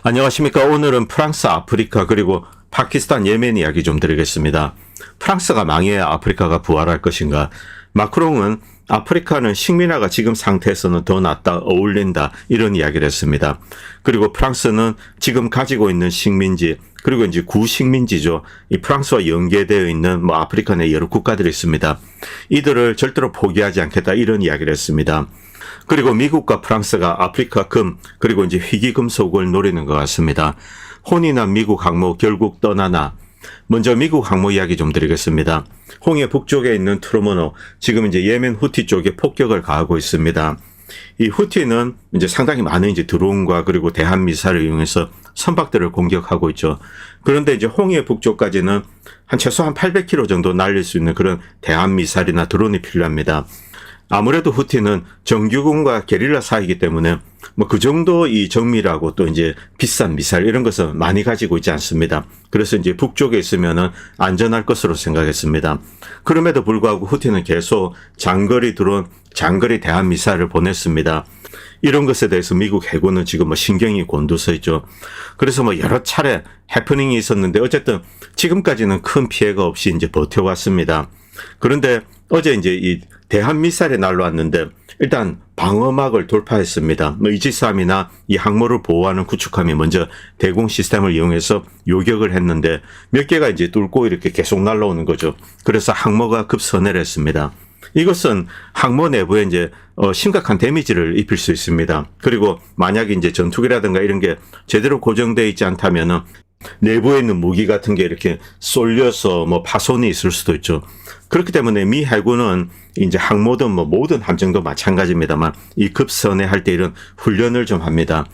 안녕하십니까. 오늘은 프랑스, 아프리카 그리고 파키스탄, 예멘 이야기 좀 드리겠습니다. 프랑스가 망해야 아프리카가 부활할 것인가. 마크롱은 아프리카는 식민화가 지금 상태에서는 더 낫다, 어울린다 이런 이야기를 했습니다. 그리고 프랑스는 지금 가지고 있는 식민지 그리고 이제 구식민지죠. 이 프랑스와 연계되어 있는 아프리카 내 여러 국가들이 있습니다. 이들을 절대로 포기하지 않겠다 이런 이야기를 했습니다. 그리고 미국과 프랑스가 아프리카 금 그리고 이제 희귀금속을 노리는 것 같습니다. 혼인한 미국 항모 결국 떠나나. 먼저 미국 항모 이야기 좀 드리겠습니다. 홍해 북쪽에 있는 트루머노, 지금 이제 예멘 후티 쪽에 폭격을 가하고 있습니다. 이 후티는 이제 상당히 많은 이제 드론과 그리고 대한 미사일을 이용해서 선박들을 공격하고 있죠. 그런데 이제 홍해 북쪽까지는 최소한 800km 정도 날릴 수 있는 그런 대한 미사일이나 드론이 필요합니다. 아무래도 후티는 정규군과 게릴라 사이기 때문에 그 정도 이 정밀하고 또 이제 비싼 미사일 이런 것은 많이 가지고 있지 않습니다. 그래서 이제 북쪽에 있으면은 안전할 것으로 생각했습니다. 그럼에도 불구하고 후티는 계속 장거리 드론, 장거리 대한 미사일을 보냈습니다. 이런 것에 대해서 미국 해군은 지금 신경이 곤두서 있죠. 그래서 여러 차례 해프닝이 있었는데 어쨌든 지금까지는 큰 피해가 없이 이제 버텨왔습니다. 그런데 어제 이제 이 대한 미사일이 날라왔는데 일단 방어막을 돌파했습니다. 이지스함이나 이 항모를 보호하는 구축함이 먼저 대공 시스템을 이용해서 요격을 했는데 몇 개가 이제 뚫고 이렇게 계속 날라오는 거죠. 그래서 항모가 급선회를 했습니다. 이것은 항모 내부에 이제 심각한 데미지를 입힐 수 있습니다. 그리고 만약에 이제 전투기라든가 이런 게 제대로 고정되어 있지 않다면은 내부에 있는 무기 같은 게 이렇게 쏠려서 파손이 있을 수도 있죠. 그렇기 때문에 미 해군은 이제 항모든 모든 함정도 마찬가지입니다만 이 급선회할 때 이런 훈련을 좀 합니다.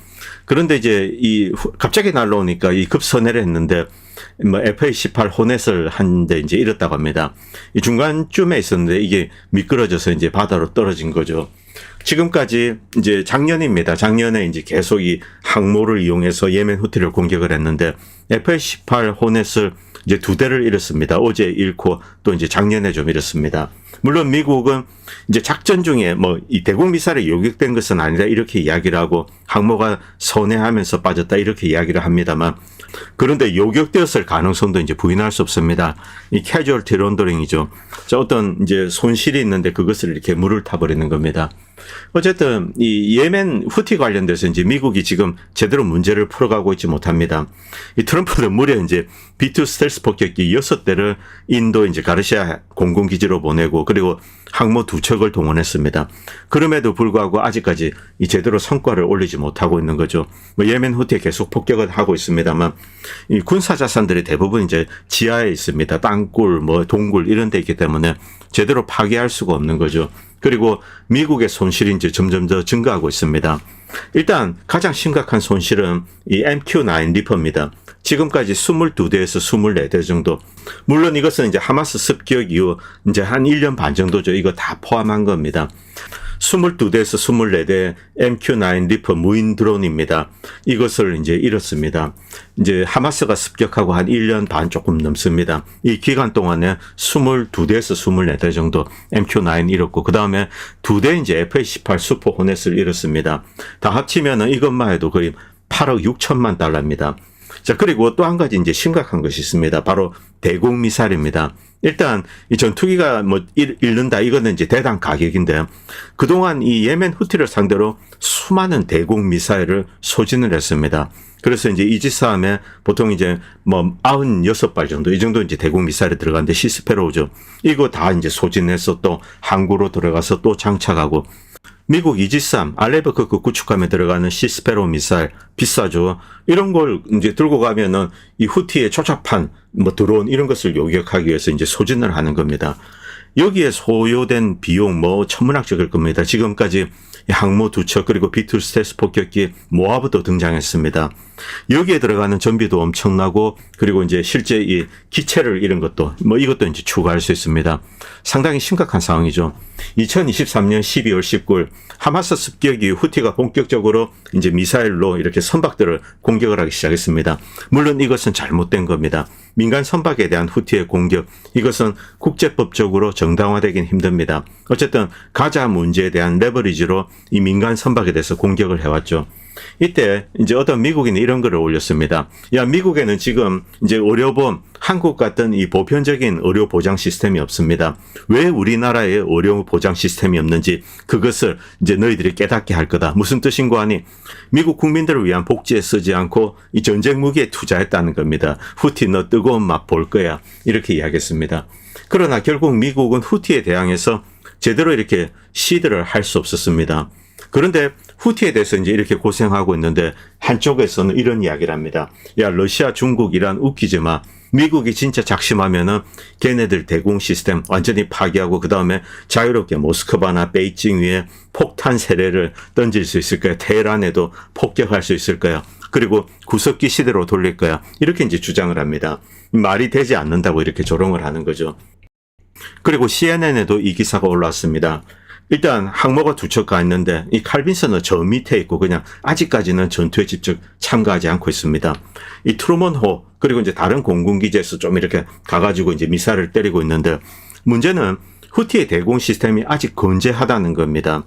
그런데 이제 갑자기 날라오니까 이 급선회를 했는데 FA-18 호넷을 한데 이제 잃었다고 합니다. 이 중간쯤에 있었는데 이게 미끄러져서 이제 바다로 떨어진 거죠. 지금까지 이제 작년입니다. 작년에 이제 계속 이 항모를 이용해서 예멘 후티를 공격을 했는데 FA-18 호넷을 이제 2대를 잃었습니다. 어제 잃고 또 이제 작년에 좀 잃었습니다. 물론 미국은 이제 작전 중에 이 대공 미사일이 요격된 것은 아니다 이렇게 이야기를 하고 항모가 선회하면서 빠졌다 이렇게 이야기를 합니다만 그런데 요격되었을 가능성도 이제 부인할 수 없습니다. 이 캐주얼티 런더링이죠. 어떤 이제 손실이 있는데 그것을 이렇게 물을 타버리는 겁니다. 어쨌든 이 예멘 후티 관련돼서 이제 미국이 지금 제대로 문제를 풀어가고 있지 못합니다. 이 트럼프는 무려 이제 B2 스텔스 폭격기 6대를 인도 이제 가르시아 공군기지로 보내고 그리고 항모 2척을 동원했습니다. 그럼에도 불구하고 아직까지 이 제대로 성과를 올리지 못하고 있는 거죠. 예멘 후티에 계속 폭격을 하고 있습니다만 이 군사 자산들이 대부분 이제 지하에 있습니다. 땅굴, 동굴 이런 데 있기 때문에 제대로 파괴할 수가 없는 거죠. 그리고 미국의 손실이 이제 점점 더 증가하고 있습니다. 일단 가장 심각한 손실은 이 MQ-9 리퍼입니다. 지금까지 22대에서 24대 정도. 물론 이것은 이제 하마스 습격 이후 이제 한 1년 반 정도죠. 이거 다 포함한 겁니다. 22대에서 24대 MQ-9 리퍼 무인 드론입니다. 이것을 이제 잃었습니다. 이제 하마스가 습격하고 한 1년 반 조금 넘습니다. 이 기간 동안에 22대에서 24대 정도 MQ-9 잃었고, 그 다음에 2대 이제 FA-18 슈퍼 호넷을 잃었습니다. 다 합치면은 이것만 해도 거의 8억 6천만 달러입니다. 자, 그리고 또 한 가지 이제 심각한 것이 있습니다. 바로 대공 미사일입니다. 일단 이 전투기가 잃는다 이거는 이제 대당 가격인데 그동안 이 예멘 후티를 상대로 수많은 대공 미사일을 소진을 했습니다. 그래서 이제 이지스함에 보통 이제 96발 정도 이 정도 이제 대공 미사일이 들어가는데 시스페로우죠. 이거 다 이제 소진해서 또 항구로 들어가서 또 장착하고 미국 이지스함, 알레버크 그 구축함에 들어가는 시스페로 미사일 비싸죠. 이런 걸 이제 들고 가면은 이 후티의 초잡한 드론 이런 것을 요격하기 위해서 이제 소진을 하는 겁니다. 여기에 소요된 비용 천문학적일 겁니다. 지금까지 항모 2척 그리고 B2 스텔스 폭격기 모하브도 등장했습니다. 여기에 들어가는 전비도 엄청나고 그리고 이제 실제 이 기체를 잃은 것도 이것도 이제 추가할 수 있습니다. 상당히 심각한 상황이죠. 2023년 12월 19일 하마스 습격 이후 후티가 본격적으로 이제 미사일로 이렇게 선박들을 공격을 하기 시작했습니다. 물론 이것은 잘못된 겁니다. 민간 선박에 대한 후티의 공격, 이것은 국제법적으로 정당화되긴 힘듭니다. 어쨌든 가자 문제에 대한 레버리지로 이 민간 선박에 대해서 공격을 해왔죠. 이때 이제 어떤 미국인이 이런 글을 올렸습니다. 야, 미국에는 지금 이제 의료보험, 한국 같은 이 보편적인 의료 보장 시스템이 없습니다. 왜 우리나라에 의료 보장 시스템이 없는지 그것을 이제 너희들이 깨닫게 할 거다. 무슨 뜻인고 하니 미국 국민들을 위한 복지에 쓰지 않고 이 전쟁 무기에 투자했다는 겁니다. 후티 너 뜨거운 맛 볼 거야. 이렇게 이야기했습니다. 그러나 결국 미국은 후티에 대항해서 제대로 이렇게 시드를 할 수 없었습니다. 그런데 후티에 대해서 이제 이렇게 고생하고 있는데 한쪽에서는 이런 이야기를 합니다. 야, 러시아, 중국, 이란 웃기지 마. 미국이 진짜 작심하면은 걔네들 대공 시스템 완전히 파괴하고 그 다음에 자유롭게 모스크바나 베이징 위에 폭탄 세례를 던질 수 있을 거야. 테헤란에도 폭격할 수 있을 거야. 그리고 구석기 시대로 돌릴 거야. 이렇게 이제 주장을 합니다. 말이 되지 않는다고 이렇게 조롱을 하는 거죠. 그리고 CNN에도 이 기사가 올라왔습니다. 일단 항모가 두 척 가 있는데 이 칼빈슨은 저 밑에 있고 그냥 아직까지는 전투에 직접 참가하지 않고 있습니다. 이 트루먼호 그리고 이제 다른 공군기지에서 좀 이렇게 가가지고 이제 미사일을 때리고 있는데 문제는 후티의 대공 시스템이 아직 건재하다는 겁니다.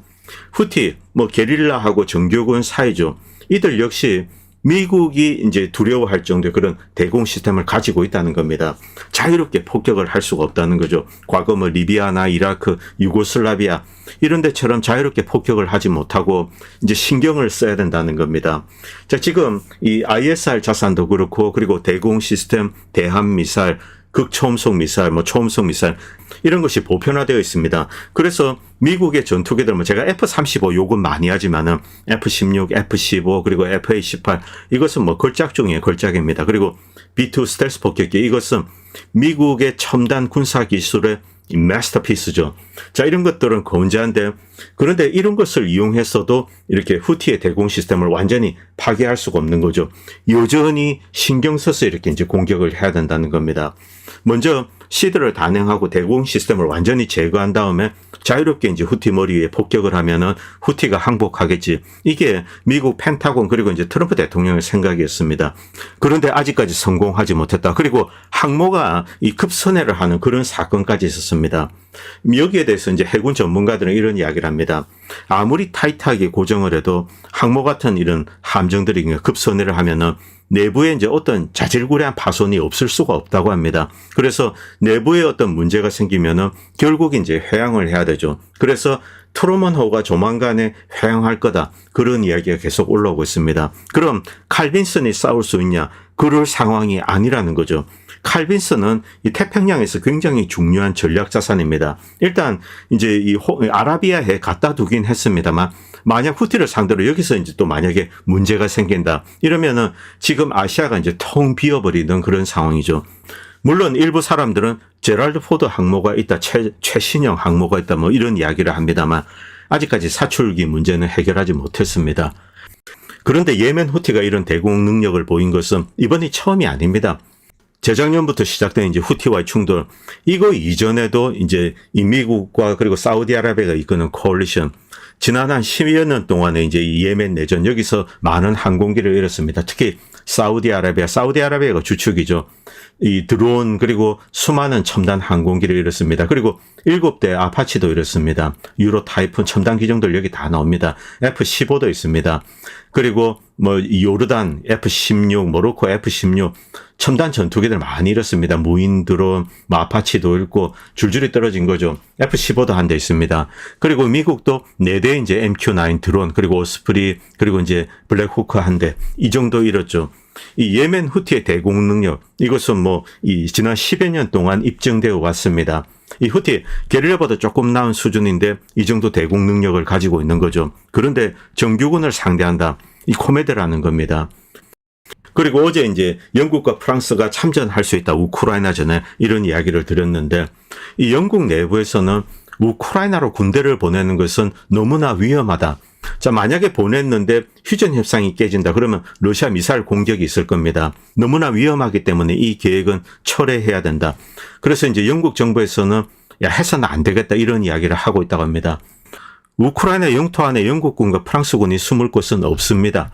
후티 뭐 게릴라하고 정규군 사이죠. 이들 역시 미국이 이제 두려워할 정도의 그런 대공 시스템을 가지고 있다는 겁니다. 자유롭게 폭격을 할 수가 없다는 거죠. 과거 뭐 리비아나 이라크, 유고슬라비아 이런 데처럼 자유롭게 폭격을 하지 못하고 이제 신경을 써야 된다는 겁니다. 자, 지금 이 ISR 자산도 그렇고 그리고 대공 시스템, 대함 미사일, 극초음속 미사일, 뭐 초음속 미사일 이런 것이 보편화되어 있습니다. 그래서 미국의 전투기들 뭐 제가 F-35 요금 많이 하지만은 F-16, F-15 그리고 FA-18 이것은 뭐 걸작 중에 걸작입니다. 그리고 B-2 스텔스 폭격기 이것은 미국의 첨단 군사 기술의 마스터피스죠. 자, 이런 것들은 건재한데 그런데 이런 것을 이용해서도 이렇게 후티의 대공 시스템을 완전히 파괴할 수가 없는 거죠. 여전히 신경 써서 이렇게 이제 공격을 해야 된다는 겁니다. 먼저 시드를 단행하고 대공 시스템을 완전히 제거한 다음에 자유롭게 이제 후티 머리 위에 폭격을 하면은 후티가 항복하겠지. 이게 미국 펜타곤 그리고 이제 트럼프 대통령의 생각이었습니다. 그런데 아직까지 성공하지 못했다. 그리고 항모가 이 급선회를 하는 그런 사건까지 있었습니다. 여기에 대해서 이제 해군 전문가들은 이런 이야기를 합니다. 아무리 타이트하게 고정을 해도 항모 같은 이런 함정들이 급선회를 하면은 내부에 이제 어떤 자질구레한 파손이 없을 수가 없다고 합니다. 그래서 내부에 어떤 문제가 생기면은 결국 이제 회항을 해야 되죠. 그래서 트루먼호가 조만간에 회항할 거다. 그런 이야기가 계속 올라오고 있습니다. 그럼 칼빈슨이 싸울 수 있냐? 그럴 상황이 아니라는 거죠. 칼빈슨은 이 태평양에서 굉장히 중요한 전략 자산입니다. 일단 이제 이 아라비아해 갖다 두긴 했습니다만 만약 후티를 상대로 여기서 이제 또 만약에 문제가 생긴다. 이러면은 지금 아시아가 이제 텅 비어버리는 그런 상황이죠. 물론 일부 사람들은 제랄드 포드 항모가 있다, 최신형 항모가 있다, 뭐 이런 이야기를 합니다만 아직까지 사출기 문제는 해결하지 못했습니다. 그런데 예멘 후티가 이런 대공 능력을 보인 것은 이번이 처음이 아닙니다. 재작년부터 시작된 이제 후티와의 충돌, 이거 이전에도 이제 이 미국과 그리고 사우디아라비아가 이끄는 코얼리션, 지난 한 10여 년 동안에 이제 이 예멘 내전 여기서 많은 항공기를 잃었습니다. 특히 사우디아라비아가 주축이죠. 이 드론 그리고 수많은 첨단 항공기를 잃었습니다. 그리고 7대 아파치도 잃었습니다. 유로 타이푼 첨단 기종들 여기 다 나옵니다. F-15도 있습니다. 그리고 뭐 요르단 F-16, 모로코 F-16 첨단 전투기들 많이 잃었습니다. 무인 드론, 뭐 아파치도 잃고 줄줄이 떨어진 거죠. F-15도 한 대 있습니다. 그리고 미국도 4대 이제 MQ-9 드론 그리고 오스프리 그리고 이제 블랙호크 한 대 이 정도 잃었죠. 이 예멘 후티의 대공 능력 이것은 뭐 이 지난 10여 년 동안 입증되어 왔습니다. 이 후티 게릴라보다 조금 나은 수준인데 이 정도 대공 능력을 가지고 있는 거죠. 그런데 정규군을 상대한다. 이 코미디라는 겁니다. 그리고 어제 이제 영국과 프랑스가 참전할 수 있다. 우크라이나전에 이런 이야기를 드렸는데 이 영국 내부에서는 우크라이나로 군대를 보내는 것은 너무나 위험하다. 자, 만약에 보냈는데 휴전 협상이 깨진다. 그러면 러시아 미사일 공격이 있을 겁니다. 너무나 위험하기 때문에 이 계획은 철회해야 된다. 그래서 이제 영국 정부에서는 야, 해서는 안 되겠다. 이런 이야기를 하고 있다고 합니다. 우크라이나 영토 안에 영국군과 프랑스군이 숨을 곳은 없습니다.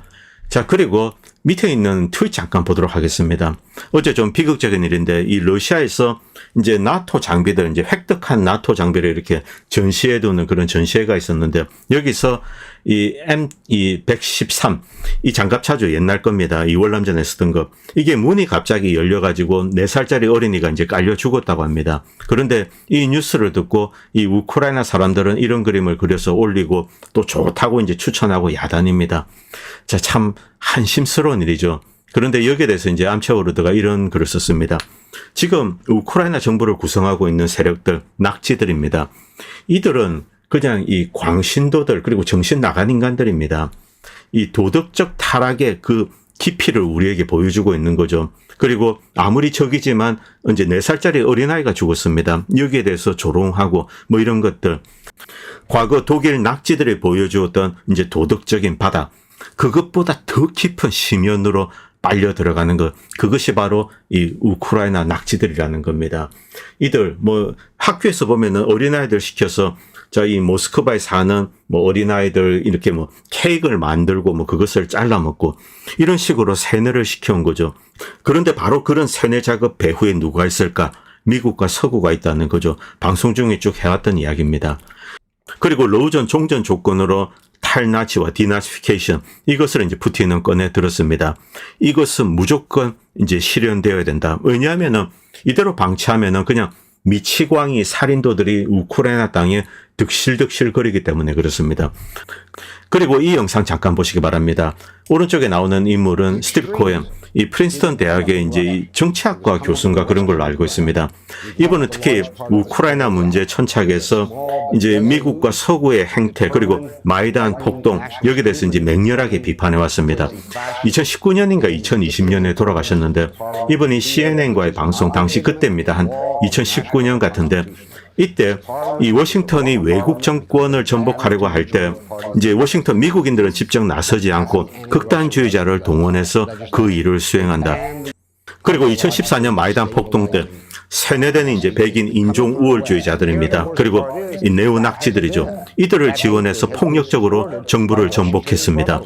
자, 그리고 밑에 있는 트윗 잠깐 보도록 하겠습니다. 어제 좀 비극적인 일인데 이 러시아에서 이제 나토 장비들 이제 획득한 나토 장비를 이렇게 전시해 두는 그런 전시회가 있었는데 여기서 이 113 이 장갑차죠. 옛날 겁니다. 이 월남전에 쓰던 거. 이게 문이 갑자기 열려 가지고 4살짜리 어린이가 이제 깔려 죽었다고 합니다. 그런데 이 뉴스를 듣고 이 우크라이나 사람들은 이런 그림을 그려서 올리고 또 좋다고 이제 추천하고 야단입니다. 자, 참 한심스러운 일이죠. 그런데 여기에 대해서 이제 암체워르드가 이런 글을 썼습니다. 지금 우크라이나 정부를 구성하고 있는 세력들, 낙지들입니다. 이들은 그냥 이 광신도들 그리고 정신 나간 인간들입니다. 이 도덕적 타락의 그 깊이를 우리에게 보여주고 있는 거죠. 그리고 아무리 적이지만 이제 4살짜리 어린아이가 죽었습니다. 여기에 대해서 조롱하고 뭐 이런 것들. 과거 독일 낙지들이 보여주었던 이제 도덕적인 바닥. 그것보다 더 깊은 심연으로 빨려 들어가는 것. 그것이 바로 이 우크라이나 낙지들이라는 겁니다. 이들 뭐 학교에서 보면은 어린아이들 시켜서 자, 이 모스크바에 사는 뭐 어린아이들 이렇게 뭐 케이크를 만들고 뭐 그것을 잘라 먹고 이런 식으로 세뇌를 시켜온 거죠. 그런데 바로 그런 세뇌 작업 배후에 누가 있을까? 미국과 서구가 있다는 거죠. 방송 중에 쭉 해왔던 이야기입니다. 그리고 러우전 종전 조건으로 탈나치와 디나치피케이션 이것을 이제 푸틴은 꺼내 들었습니다. 이것은 무조건 이제 실현되어야 된다. 왜냐하면은 이대로 방치하면은 그냥 미치광이 살인도들이 우크라이나 땅에 득실득실 거리기 때문에 그렇습니다. 그리고 이 영상 잠깐 보시기 바랍니다. 오른쪽에 나오는 인물은 스티브 코엔, 이 프린스턴 대학의 이제 이 정치학과 교수인가 그런 걸로 알고 있습니다. 이분은 특히 우크라이나 문제 천착에서 이제 미국과 서구의 행태 그리고 마이단 폭동 여기에 대해서 이제 맹렬하게 비판해 왔습니다. 2019년인가 2020년에 돌아가셨는데 이분이 CNN과의 방송 당시 그때입니다. 한 2019년 같은데 이때 이 워싱턴이 외국 정권을 전복하려고 할 때 이제 워싱턴 미국인들은 직접 나서지 않고 극단주의자를 동원해서 그 일을 수행한다. 그리고 2014년 마이단 폭동 때 세뇌된 이제 백인 인종 우월주의자들입니다. 그리고 이 네오낙지들이죠. 이들을 지원해서 폭력적으로 정부를 전복했습니다.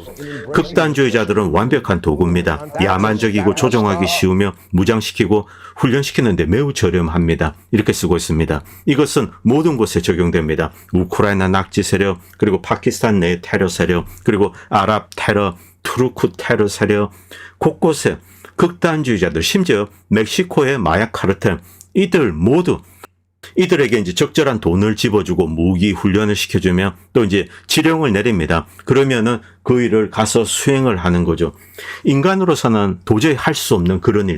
극단주의자들은 완벽한 도구입니다. 야만적이고 조종하기 쉬우며 무장시키고 훈련시키는데 매우 저렴합니다. 이렇게 쓰고 있습니다. 이것은 모든 곳에 적용됩니다. 우크라이나 낙지 세력, 그리고 파키스탄 내 테러 세력, 그리고 아랍 테러, 투르크 테러 세력, 곳곳에 극단주의자들, 심지어 멕시코의 마약 카르텔, 이들 모두 이들에게 이제 적절한 돈을 집어주고 무기 훈련을 시켜주면 또 이제 지령을 내립니다. 그러면은 그 일을 가서 수행을 하는 거죠. 인간으로서는 도저히 할 수 없는 그런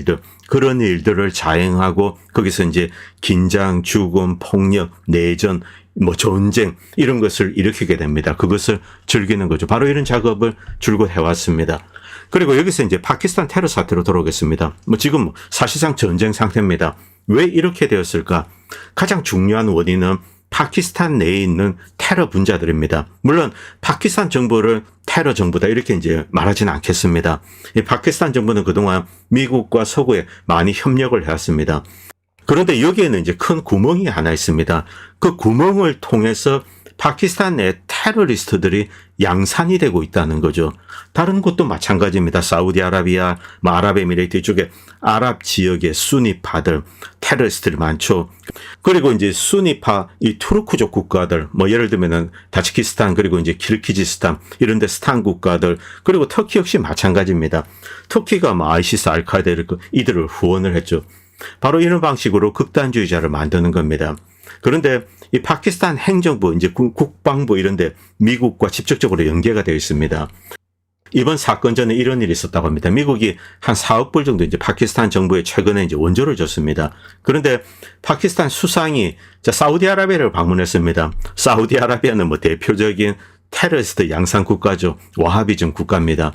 일들을 자행하고 거기서 이제 긴장, 죽음, 폭력, 내전, 뭐 전쟁 이런 것을 일으키게 됩니다. 그것을 즐기는 거죠. 바로 이런 작업을 줄곧 해왔습니다. 그리고 여기서 이제 파키스탄 테러 사태로 돌아오겠습니다. 뭐 지금 사실상 전쟁 상태입니다. 왜 이렇게 되었을까? 가장 중요한 원인은 파키스탄 내에 있는 테러 분자들입니다. 물론 파키스탄 정부를 테러 정부다 이렇게 이제 말하지는 않겠습니다. 이 파키스탄 정부는 그동안 미국과 서구에 많이 협력을 해왔습니다. 그런데 여기에는 이제 큰 구멍이 하나 있습니다. 그 구멍을 통해서 파키스탄 내 테러리스트들이 양산이 되고 있다는 거죠. 다른 곳도 마찬가지입니다. 사우디아라비아, 아랍에미레이트 쪽에 아랍 지역의 수니파들, 테러리스트들이 많죠. 그리고 이제 수니파, 이 투르크족 국가들, 뭐 예를 들면은 타지키스탄, 그리고 이제 키르기즈스탄, 이런 데 스탄 국가들, 그리고 터키 역시 마찬가지입니다. 터키가 뭐 아이시스, 알카에다 이들을 후원을 했죠. 바로 이런 방식으로 극단주의자를 만드는 겁니다. 그런데 이 파키스탄 행정부, 이제 국방부 이런데 미국과 직접적으로 연계가 되어 있습니다. 이번 사건 전에 이런 일이 있었다고 합니다. 미국이 한 4억 불 정도 이제 파키스탄 정부에 최근에 이제 원조를 줬습니다. 그런데 파키스탄 수상이 사우디아라비아를 방문했습니다. 사우디아라비아는 뭐 대표적인 테러리스트 양산 국가죠. 와하비즘 국가입니다.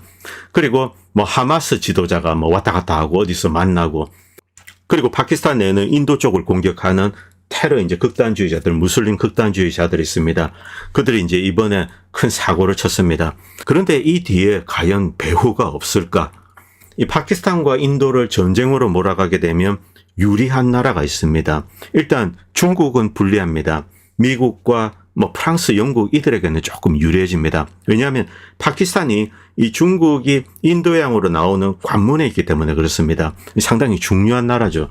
그리고 뭐 하마스 지도자가 뭐 왔다 갔다 하고 어디서 만나고, 그리고 파키스탄 내에는 인도 쪽을 공격하는 테러 이제 극단주의자들, 무슬림 극단주의자들이 있습니다. 그들이 이제 이번에 큰 사고를 쳤습니다. 그런데 이 뒤에 과연 배후가 없을까? 이 파키스탄과 인도를 전쟁으로 몰아가게 되면 유리한 나라가 있습니다. 일단 중국은 불리합니다. 미국과 뭐 프랑스, 영국 이들에게는 조금 유리해집니다. 왜냐하면 파키스탄이 이 중국이 인도양으로 나오는 관문에 있기 때문에 그렇습니다. 상당히 중요한 나라죠.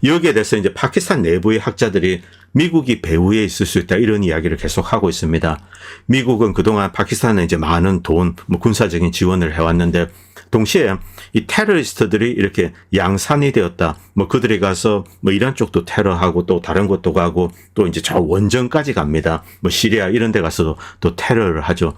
여기에 대해서 이제 파키스탄 내부의 학자들이 미국이 배후에 있을 수 있다 이런 이야기를 계속 하고 있습니다. 미국은 그동안 파키스탄에 이제 많은 돈, 뭐 군사적인 지원을 해왔는데 동시에 이 테러리스트들이 이렇게 양산이 되었다. 뭐 그들이 가서 뭐 이란 쪽도 테러하고 또 다른 곳도 가고 또 이제 저 원전까지 갑니다. 뭐 시리아 이런 데 가서도 또 테러를 하죠.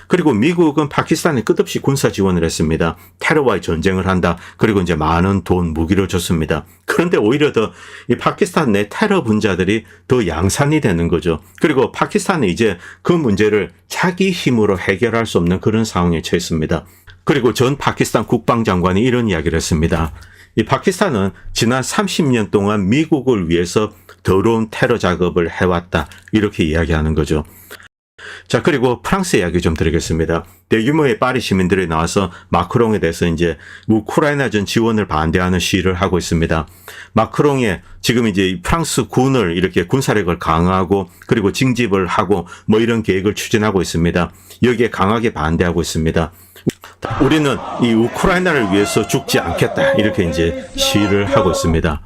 그리고 미국은 파키스탄에 끝없이 군사 지원을 했습니다. 테러와의 전쟁을 한다. 그리고 이제 많은 돈, 무기를 줬습니다. 그런데 오히려 더 이 파키스탄 내 테러 분자들이 더 양산이 되는 거죠. 그리고 파키스탄은 이제 그 문제를 자기 힘으로 해결할 수 없는 그런 상황에 처했습니다. 그리고 전 파키스탄 국방장관이 이런 이야기를 했습니다. 이 파키스탄은 지난 30년 동안 미국을 위해서 더러운 테러 작업을 해왔다. 이렇게 이야기하는 거죠. 자, 그리고 프랑스 이야기 좀 드리겠습니다. 대규모의 파리 시민들이 나와서 마크롱에 대해서 이제 우크라이나전 지원을 반대하는 시위를 하고 있습니다. 마크롱의 지금 이제 프랑스 군을 이렇게 군사력을 강화하고 그리고 징집을 하고 뭐 이런 계획을 추진하고 있습니다. 여기에 강하게 반대하고 있습니다. 우리는 이 우크라이나를 위해서 죽지 않겠다. 이렇게 이제 시위를 하고 있습니다.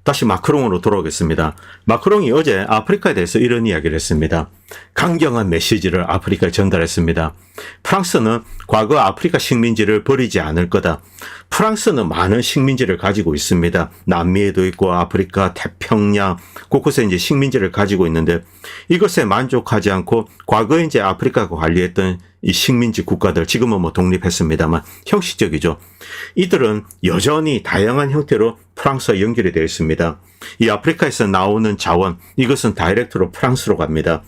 다시 마크롱으로 돌아오겠습니다. 마크롱이 어제 아프리카에 대해서 이런 이야기를 했습니다. 강경한 메시지를 아프리카에 전달했습니다. 프랑스는 과거 아프리카 식민지를 버리지 않을 거다. 프랑스는 많은 식민지를 가지고 있습니다. 남미에도 있고 아프리카, 태평양 곳곳에 이제 식민지를 가지고 있는데 이것에 만족하지 않고 과거에 이제 아프리카가 관리했던 이 식민지 국가들 지금은 뭐 독립했습니다만 형식적이죠. 이들은 여전히 다양한 형태로 프랑스와 연결이 되어 있습니다. 이 아프리카에서 나오는 자원 이것은 다이렉트로 프랑스로 갑니다.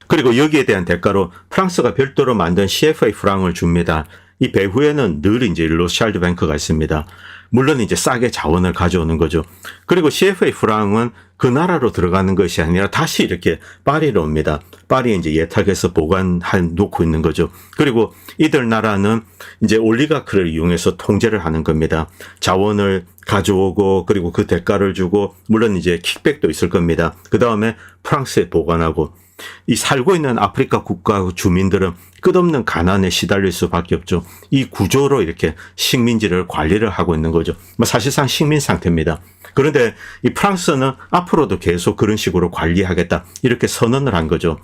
그리고 여기에 대한 대가로 프랑스가 별도로 만든 CFA 프랑을 줍니다. 이 배후에는 늘 이제 로스차일드 뱅크가 있습니다. 물론 이제 싸게 자원을 가져오는 거죠. 그리고 CFA 프랑은 그 나라로 들어가는 것이 아니라 다시 이렇게 파리로 옵니다. 파리에 이제 예탁해서 보관해 놓고 있는 거죠. 그리고 이들 나라는 이제 올리가크를 이용해서 통제를 하는 겁니다. 자원을 가져오고 그리고 그 대가를 주고 물론 이제 킥백도 있을 겁니다. 그 다음에 프랑스에 보관하고 이 살고 있는 아프리카 국가 주민들은 끝없는 가난에 시달릴 수밖에 없죠. 이 구조로 이렇게 식민지를 관리를 하고 있는 거죠. 뭐 사실상 식민 상태입니다. 그런데 이 프랑스는 앞으로도 계속 그런 식으로 관리하겠다 이렇게 선언을 한 거죠.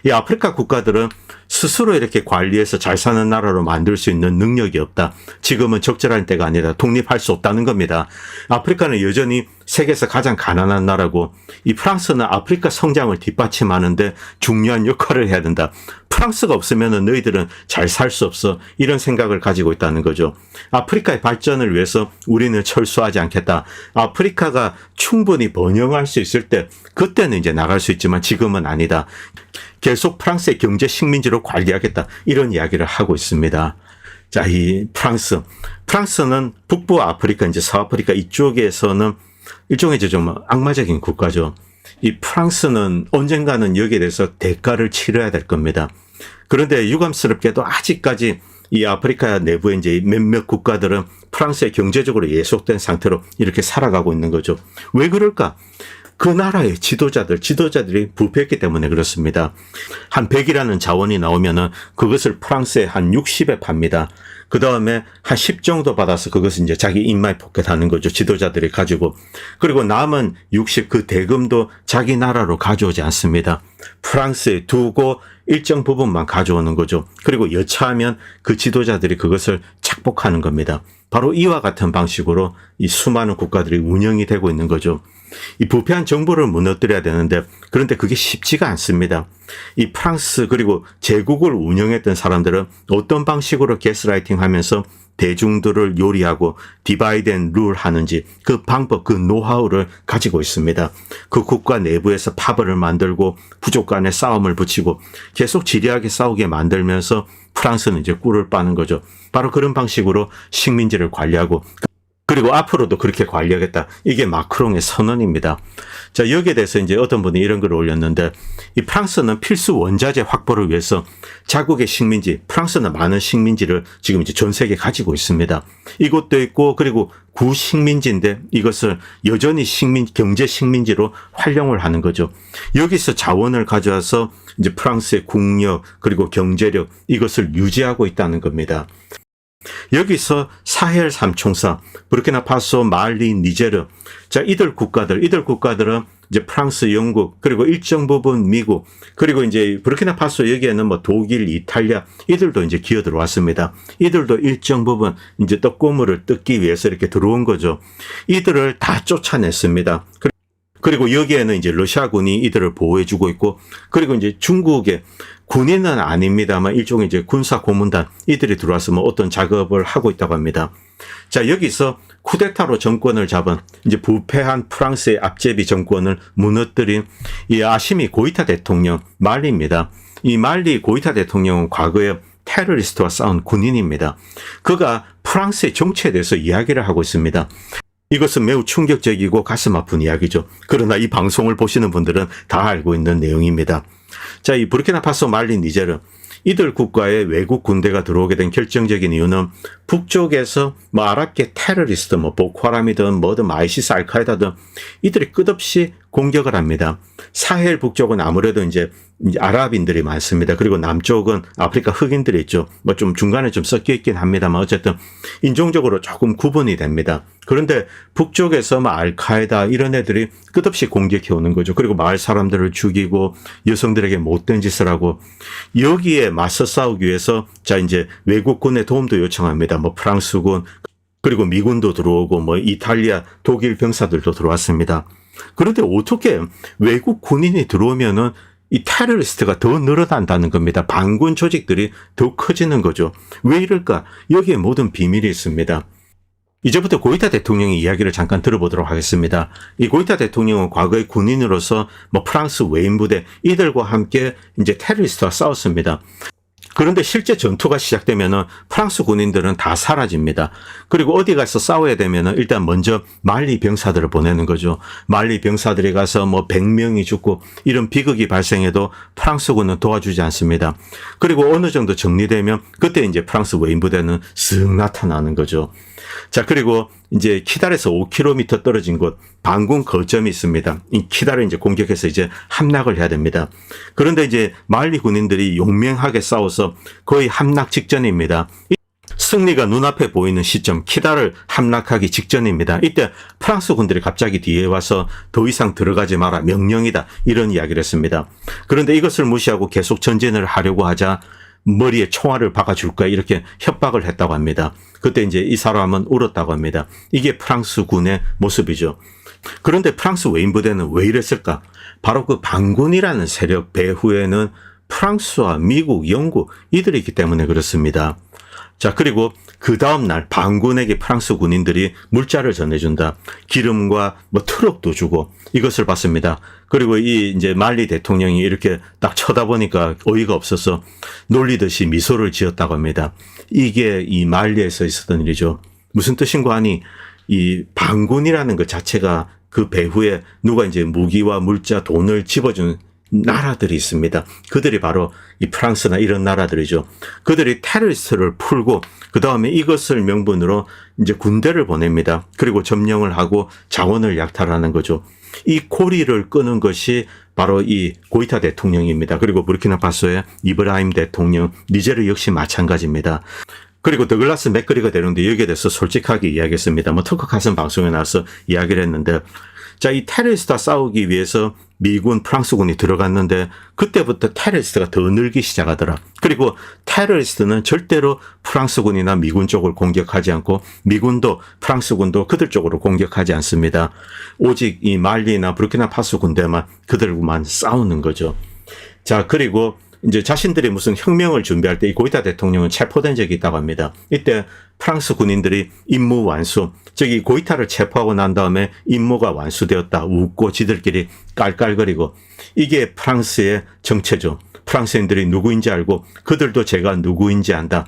이 아프리카 국가들은 스스로 이렇게 관리해서 잘 사는 나라로 만들 수 있는 능력이 없다. 지금은 적절한 때가 아니라 독립할 수 없다는 겁니다. 아프리카는 여전히 세계에서 가장 가난한 나라고 이 프랑스는 아프리카 성장을 뒷받침하는데 중요한 역할을 해야 된다. 프랑스가 없으면 너희들은 잘 살 수 없어. 이런 생각을 가지고 있다는 거죠. 아프리카의 발전을 위해서 우리는 철수하지 않겠다. 아프리카가 충분히 번영할 수 있을 때 그때는 이제 나갈 수 있지만 지금은 아니다. 계속 프랑스의 경제 식민지로 관리하겠다. 이런 이야기를 하고 있습니다. 자, 이 프랑스는 북부 아프리카, 이제 서아프리카 이쪽에서는 일종의 좀 악마적인 국가죠. 이 프랑스는 언젠가는 여기에 대해서 대가를 치러야 될 겁니다. 그런데 유감스럽게도 아직까지 이 아프리카 내부의 이제 몇몇 국가들은 프랑스에 경제적으로 예속된 상태로 이렇게 살아가고 있는 거죠. 왜 그럴까? 그 나라의 지도자들이 부패했기 때문에 그렇습니다. 한 100이라는 자원이 나오면은 그것을 프랑스에 한 60에 팝니다. 그 다음에 한 10 정도 받아서 그것을 이제 자기 입마에 포켓하는 거죠. 지도자들이 가지고. 그리고 남은 60 그 대금도 자기 나라로 가져오지 않습니다. 프랑스에 두고 일정 부분만 가져오는 거죠. 그리고 여차하면 그 지도자들이 그것을 착복하는 겁니다. 바로 이와 같은 방식으로 이 수많은 국가들이 운영이 되고 있는 거죠. 이 부패한 정부를 무너뜨려야 되는데 그런데 그게 쉽지가 않습니다. 이 프랑스 그리고 제국을 운영했던 사람들은 어떤 방식으로 가스라이팅 하면서 대중들을 요리하고 디바이드 앤 룰 하는지 그 방법, 그 노하우를 가지고 있습니다. 그 국가 내부에서 파벌을 만들고 부족 간에 싸움을 붙이고 계속 지리하게 싸우게 만들면서 프랑스는 이제 꿀을 빠는 거죠. 바로 그런 방식으로 식민지를 관리하고 그리고 앞으로도 그렇게 관리하겠다. 이게 마크롱의 선언입니다. 자, 여기에 대해서 이제 어떤 분이 이런 글을 올렸는데, 이 프랑스는 필수 원자재 확보를 위해서 자국의 식민지, 프랑스는 많은 식민지를 지금 이제 전 세계에 가지고 있습니다. 이것도 있고, 그리고 구식민지인데 이것을 여전히 경제 식민지로 활용을 하는 거죠. 여기서 자원을 가져와서 이제 프랑스의 국력, 그리고 경제력, 이것을 유지하고 있다는 겁니다. 여기서 사헬 삼총사, 부르키나파소, 말리, 니제르. 자, 이들 국가들은 이제 프랑스, 영국, 그리고 일정 부분 미국, 그리고 이제 부르키나파소 여기에는 뭐 독일, 이탈리아, 이들도 이제 기어 들어왔습니다. 이들도 일정 부분 이제 떡고물을 뜯기 위해서 이렇게 들어온 거죠. 이들을 다 쫓아냈습니다. 그리고 여기에는 이제 러시아군이 이들을 보호해주고 있고, 그리고 이제 중국의 군인은 아닙니다만 일종의 이제 군사 고문단, 이들이 들어와서 뭐 어떤 작업을 하고 있다고 합니다. 자, 여기서 쿠데타로 정권을 잡은 이제 부패한 프랑스의 앞제비 정권을 무너뜨린 이 아시미 고이타 대통령, 말리입니다. 이 말리 고이타 대통령은 과거에 테러리스트와 싸운 군인입니다. 그가 프랑스의 정치에 대해서 이야기를 하고 있습니다. 이것은 매우 충격적이고 가슴 아픈 이야기죠. 그러나 이 방송을 보시는 분들은 다 알고 있는 내용입니다. 자, 이 부르키나파소, 말리, 니제르, 이들 국가에 외국 군대가 들어오게 된 결정적인 이유는 북쪽에서 뭐 아랍계 테러리스트, 뭐 보코하람이든 뭐든 아이시스, 알카에다든 이들이 끝없이 공격을 합니다. 사헬 북쪽은 아무래도 이제 아랍인들이 많습니다. 그리고 남쪽은 아프리카 흑인들이 있죠. 뭐 좀 중간에 좀 섞여 있긴 합니다만 어쨌든 인종적으로 조금 구분이 됩니다. 그런데 북쪽에서 뭐 알카에다 이런 애들이 끝없이 공격해 오는 거죠. 그리고 마을 사람들을 죽이고 여성들에게 못된 짓을 하고, 여기에 맞서 싸우기 위해서 자 이제 외국군의 도움도 요청합니다. 뭐 프랑스군, 그리고 미군도 들어오고 뭐 이탈리아, 독일 병사들도 들어왔습니다. 그런데 어떻게 외국 군인이 들어오면은 이 테러리스트가 더 늘어난다는 겁니다. 반군 조직들이 더 커지는 거죠. 왜 이럴까? 여기에 모든 비밀이 있습니다. 이제부터 고이타 대통령의 이야기를 잠깐 들어보도록 하겠습니다. 이 고이타 대통령은 과거의 군인으로서 뭐 프랑스 외인부대 이들과 함께 이제 테러리스트와 싸웠습니다. 그런데 실제 전투가 시작되면은 프랑스 군인들은 다 사라집니다. 그리고 어디 가서 싸워야 되면은 일단 먼저 말리 병사들을 보내는 거죠. 말리 병사들이 가서 뭐 100명이 죽고 이런 비극이 발생해도 프랑스군은 도와주지 않습니다. 그리고 어느 정도 정리되면 그때 이제 프랑스 외인부대는 쓱 나타나는 거죠. 자, 그리고 이제 키달에서 5km 떨어진 곳 반군 거점이 있습니다. 이 키달을 이제 공격해서 이제 함락을 해야 됩니다. 그런데 이제 말리 군인들이 용맹하게 싸워서 거의 함락 직전입니다. 승리가 눈앞에 보이는 시점, 키달을 함락하기 직전입니다. 이때 프랑스 군들이 갑자기 뒤에 와서 더 이상 들어가지 마라, 명령이다, 이런 이야기를 했습니다. 그런데 이것을 무시하고 계속 전진을 하려고 하자 머리에 총알을 박아줄까 이렇게 협박을 했다고 합니다. 그때 이제 이 사람은 울었다고 합니다. 이게 프랑스 군의 모습이죠. 그런데 프랑스 외인부대는 왜 이랬을까? 바로 그 반군이라는 세력 배후에는 프랑스와 미국, 영국 이들이 있기 때문에 그렇습니다. 자, 그리고 그 다음날 반군에게 프랑스 군인들이 물자를 전해준다. 기름과 뭐 트럭도 주고 이것을 받습니다. 그리고 이 이제 말리 대통령이 이렇게 딱 쳐다보니까 어이가 없어서 놀리듯이 미소를 지었다고 합니다. 이게 이 말리에서 있었던 일이죠. 무슨 뜻인가 하니 이 반군이라는 것 자체가 그 배후에 누가 이제 무기와 물자, 돈을 집어준 나라들이 있습니다. 그들이 바로 이 프랑스나 이런 나라들이죠. 그들이 테러리스트를 풀고 그 다음에 이것을 명분으로 이제 군대를 보냅니다. 그리고 점령을 하고 자원을 약탈하는 거죠. 이 고리를 끄는 것이 바로 이 고이타 대통령입니다. 그리고 부르키나파소의 이브라임 대통령, 니제르 역시 마찬가지입니다. 그리고 더글라스 맥거리가 되는데 여기에 대해서 솔직하게 이야기했습니다. 뭐 터커 카슨 방송에 나와서 이야기를 했는데, 자, 이 테러리스트와 싸우기 위해서 미군, 프랑스군이 들어갔는데 그때부터 테러리스트가 더 늘기 시작하더라. 그리고 테러리스트는 절대로 프랑스군이나 미군 쪽을 공격하지 않고 미군도 프랑스군도 그들 쪽으로 공격하지 않습니다. 오직 이 말리나 부르키나파소 군대만 그들만 싸우는 거죠. 자, 그리고 이제 자신들이 무슨 혁명을 준비할 때 이 고이타 대통령은 체포된 적이 있다고 합니다. 이때 프랑스 군인들이 임무 완수, 저기 고이타를 체포하고 난 다음에 임무가 완수되었다 웃고 지들끼리 깔깔거리고, 이게 프랑스의 정체죠. 프랑스인들이 누구인지 알고 그들도 제가 누구인지 안다.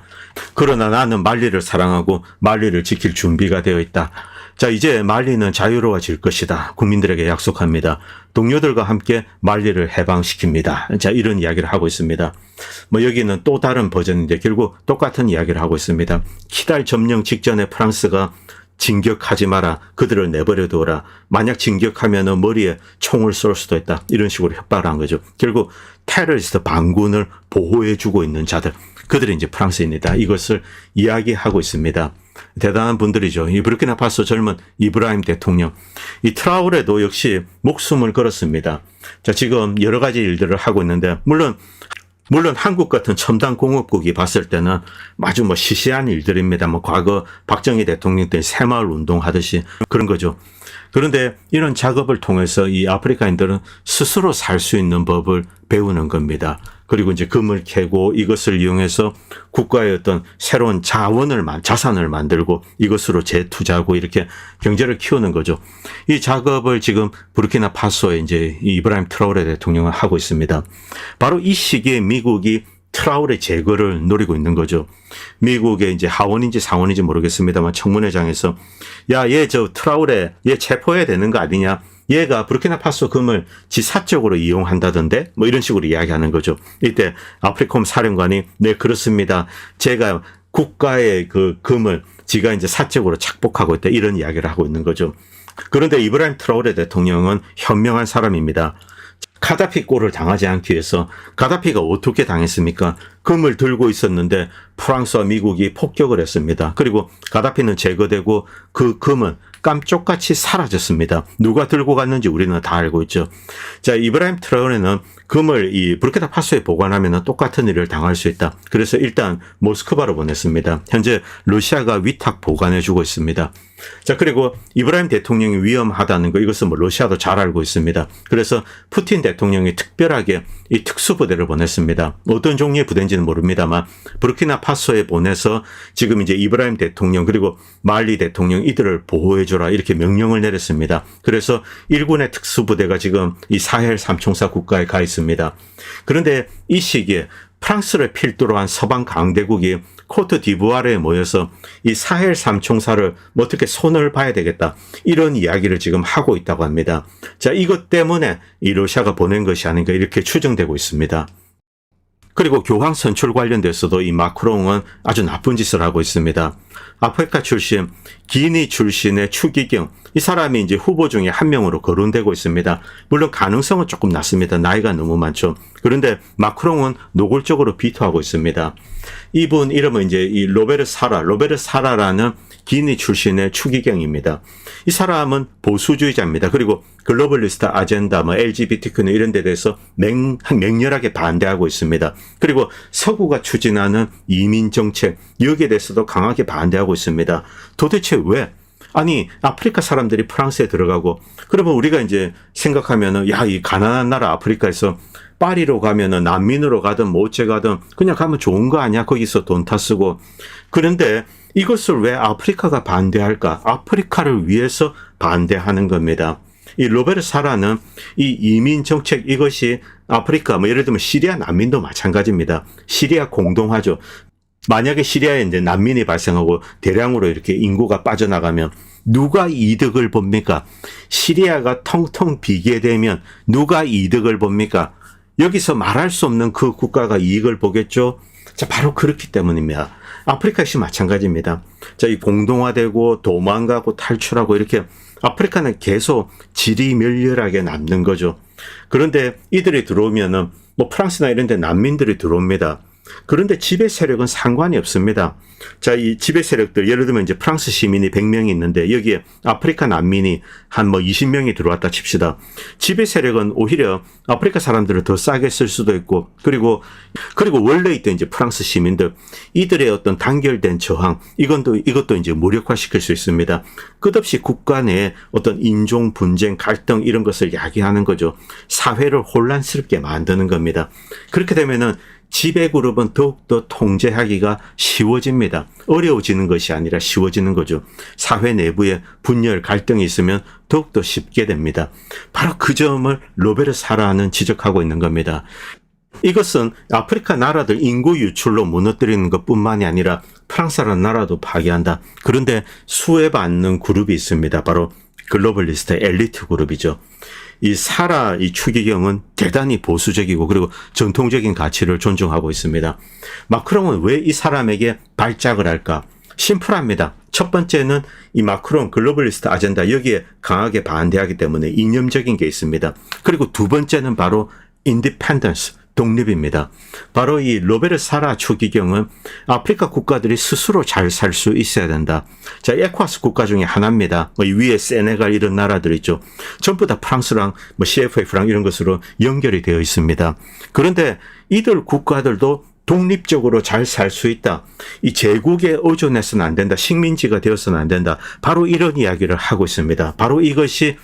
그러나 나는 말리를 사랑하고 말리를 지킬 준비가 되어 있다. 자, 이제 말리는 자유로워질 것이다. 국민들에게 약속합니다. 동료들과 함께 말리를 해방시킵니다. 자, 이런 이야기를 하고 있습니다. 뭐 여기는 또 다른 버전인데 결국 똑같은 이야기를 하고 있습니다. 키달 점령 직전에 프랑스가 진격하지 마라. 그들을 내버려 두어라. 만약 진격하면 머리에 총을 쏠 수도 있다. 이런 식으로 협박을 한 거죠. 결국 테러리스트 반군을 보호해주고 있는 자들. 그들이 이제 프랑스입니다. 이것을 이야기하고 있습니다. 대단한 분들이죠. 이 부르키나파소 젊은 이브라임 대통령. 이 트라오레도 역시 목숨을 걸었습니다. 자, 지금 여러 가지 일들을 하고 있는데, 물론 한국 같은 첨단 공업국이 봤을 때는 아주 뭐 시시한 일들입니다. 뭐 과거 박정희 대통령 때 새마을 운동 하듯이 그런 거죠. 그런데 이런 작업을 통해서 이 아프리카인들은 스스로 살 수 있는 법을 배우는 겁니다. 그리고 이제 금을 캐고 이것을 이용해서 국가의 어떤 새로운 자산을 만들고 이것으로 재투자하고 이렇게 경제를 키우는 거죠. 이 작업을 지금 부르키나파소에 이제 이브라임 트라오레 대통령은 하고 있습니다. 바로 이 시기에 미국이 트라오레 제거를 노리고 있는 거죠. 미국의 이제 하원인지 상원인지 모르겠습니다만 청문회장에서 야, 얘 저 트라오레 얘 체포해야 되는 거 아니냐? 얘가 부르키나파소 금을 지 사적으로 이용한다던데 뭐 이런 식으로 이야기하는 거죠. 이때 아프리콤 사령관이 네, 그렇습니다. 제가 국가의 그 금을 지가 이제 사적으로 착복하고 있다 이런 이야기를 하고 있는 거죠. 그런데 이브라임 트라오레 대통령은 현명한 사람입니다. 카다피 꼴을 당하지 않기 위해서 카다피가 어떻게 당했습니까? 금을 들고 있었는데 프랑스와 미국이 폭격을 했습니다. 그리고 카다피는 제거되고 그 금은 깜쪽같이 사라졌습니다. 누가 들고 갔는지 우리는 다 알고 있죠. 자, 이브라임 트라오레는 금을 이 부르키나파소에 보관하면 똑같은 일을 당할 수 있다. 그래서 일단 모스크바로 보냈습니다. 현재 러시아가 위탁 보관해주고 있습니다. 자, 그리고 이브라임 대통령이 위험하다는 거 이것은 뭐 러시아도 잘 알고 있습니다. 그래서 푸틴 대통령이 특별하게 이 특수부대를 보냈습니다. 어떤 종류의 부대인지는 모릅니다만 부르키나파소에 보내서 지금 이제 이브라임 대통령 그리고 말리 대통령 이들을 보호해줘라 이렇게 명령을 내렸습니다. 그래서 일군의 특수부대가 지금 이 사헬 삼총사 국가에 가 있습니다. 그런데 이 시기에 프랑스를 필두로 한 서방 강대국이 코트 디부아르에 모여서 이 사헬 삼총사를 뭐 어떻게 손을 봐야 되겠다 이런 이야기를 지금 하고 있다고 합니다. 자, 이것 때문에 이 러시아가 보낸 것이 아닌가 이렇게 추정되고 있습니다. 그리고 교황 선출 관련돼서도 이 마크롱은 아주 나쁜 짓을 하고 있습니다. 아프리카 출신, 기니 출신의 추기경, 이 사람이 이제 후보 중에 한 명으로 거론되고 있습니다. 물론 가능성은 조금 낮습니다. 나이가 너무 많죠. 그런데 마크롱은 노골적으로 비토하고 있습니다. 이분 이름은 이제 이 로베르 사라라는 기니 출신의 추기경입니다. 이 사람은 보수주의자입니다. 그리고 글로벌리스트 아젠다, 뭐 LGBTQ 이런 데 대해서 맹렬하게 반대하고 있습니다. 그리고 서구가 추진하는 이민 정책, 여기에 대해서도 강하게 반대하고 있습니다. 도대체 왜? 아니, 아프리카 사람들이 프랑스에 들어가고, 그러면 우리가 이제 생각하면은, 야, 이 가난한 나라 아프리카에서 파리로 가면은 난민으로 가든 뭐 어째 가든 그냥 가면 좋은 거 아니야? 거기서 돈 타 쓰고. 그런데 이것을 왜 아프리카가 반대할까? 아프리카를 위해서 반대하는 겁니다. 이 로베르 사라는 이 이민 정책 이것이 아프리카 뭐 예를 들면 시리아 난민도 마찬가지입니다. 시리아 공동화죠. 만약에 시리아에 이제 난민이 발생하고 대량으로 이렇게 인구가 빠져나가면 누가 이득을 봅니까? 시리아가 텅텅 비게 되면 누가 이득을 봅니까? 여기서 말할 수 없는 그 국가가 이익을 보겠죠? 자, 바로 그렇기 때문입니다. 아프리카 역시 마찬가지입니다. 자, 이 공동화되고 도망가고 탈출하고 이렇게 아프리카는 계속 지리멸렬하게 남는 거죠. 그런데 이들이 들어오면은 뭐 프랑스나 이런 데 난민들이 들어옵니다. 그런데 지배 세력은 상관이 없습니다. 자, 이 지배 세력들, 예를 들면 이제 프랑스 시민이 100명이 있는데 여기에 아프리카 난민이 한 뭐 20명이 들어왔다 칩시다. 지배 세력은 오히려 아프리카 사람들을 더 싸게 쓸 수도 있고, 그리고 원래 있던 이제 프랑스 시민들, 이들의 어떤 단결된 저항, 이것도 이제 무력화시킬 수 있습니다. 끝없이 국가 내에 어떤 인종 분쟁, 갈등 이런 것을 야기하는 거죠. 사회를 혼란스럽게 만드는 겁니다. 그렇게 되면은 지배그룹은 더욱더 통제하기가 쉬워집니다. 어려워지는 것이 아니라 쉬워지는 거죠. 사회 내부에 분열, 갈등이 있으면 더욱더 쉽게 됩니다. 바로 그 점을 로베르 사라는 지적하고 있는 겁니다. 이것은 아프리카 나라들 인구 유출로 무너뜨리는 것뿐만이 아니라 프랑스라는 나라도 파괴한다. 그런데 수혜받는 그룹이 있습니다. 바로 글로벌리스트 엘리트 그룹이죠. 이 사라 이 추기경은 대단히 보수적이고 그리고 전통적인 가치를 존중하고 있습니다. 마크롱은 왜 이 사람에게 발작을 할까? 심플합니다. 첫 번째는 이 마크롱 글로벌리스트 아젠다 여기에 강하게 반대하기 때문에 이념적인 게 있습니다. 그리고 두 번째는 바로 인디펜던스, 독립입니다. 바로 이 로베르 사라 추기경은 아프리카 국가들이 스스로 잘 살 수 있어야 된다. 자, 에코와스 국가 중에 하나입니다. 이 위에 세네갈 이런 나라들 있죠. 전부 다 프랑스랑 CFA랑 이런 것으로 연결이 되어 있습니다. 그런데 이들 국가들도 독립적으로 잘 살 수 있다. 이 제국에 의존해서는 안 된다. 식민지가 되어서는 안 된다. 바로 이런 이야기를 하고 있습니다. 바로 이것이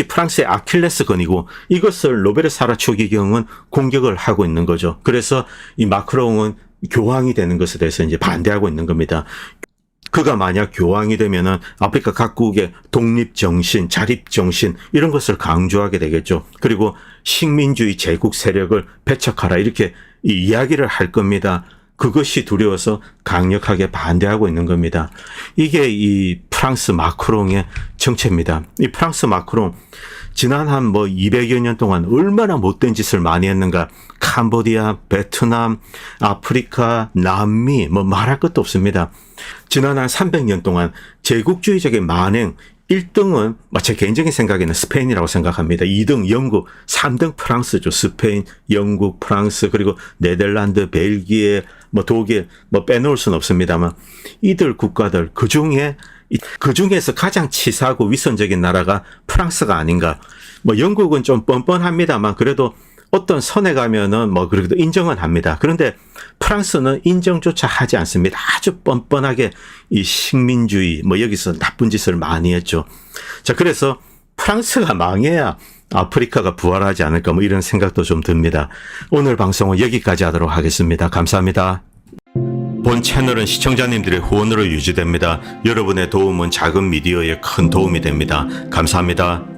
프랑스의 아킬레스건이고 이것을 로베르 사라 추기경은 공격을 하고 있는 거죠. 그래서 이 마크롱은 교황이 되는 것에 대해서 이제 반대하고 있는 겁니다. 그가 만약 교황이 되면은 아프리카 각국의 독립 정신, 자립 정신 이런 것을 강조하게 되겠죠. 그리고 식민주의 제국 세력을 배척하라 이렇게 이 이야기를 할 겁니다. 그것이 두려워서 강력하게 반대하고 있는 겁니다. 이게 이 프랑스 마크롱의 정체입니다. 이 프랑스 마크롱 지난 한 200여 년 동안 얼마나 못된 짓을 많이 했는가. 캄보디아, 베트남, 아프리카, 남미 말할 것도 없습니다. 지난 한 300년 동안 제국주의적인 만행 1등은 제 개인적인 생각에는 스페인이라고 생각합니다. 2등 영국, 3등 프랑스죠. 스페인, 영국, 프랑스, 그리고 네덜란드, 벨기에, 독일, 빼놓을 수는 없습니다만 이들 국가들 그중에서 가장 치사하고 위선적인 나라가 프랑스가 아닌가. 영국은 좀 뻔뻔합니다만 그래도 어떤 선에 가면은 그래도 인정은 합니다. 그런데 프랑스는 인정조차 하지 않습니다. 아주 뻔뻔하게 이 식민주의 여기서 나쁜 짓을 많이 했죠. 자, 그래서 프랑스가 망해야 아프리카가 부활하지 않을까 이런 생각도 좀 듭니다. 오늘 방송은 여기까지 하도록 하겠습니다. 감사합니다. 본 채널은 시청자님들의 후원으로 유지됩니다. 여러분의 도움은 작은 미디어에 큰 도움이 됩니다. 감사합니다.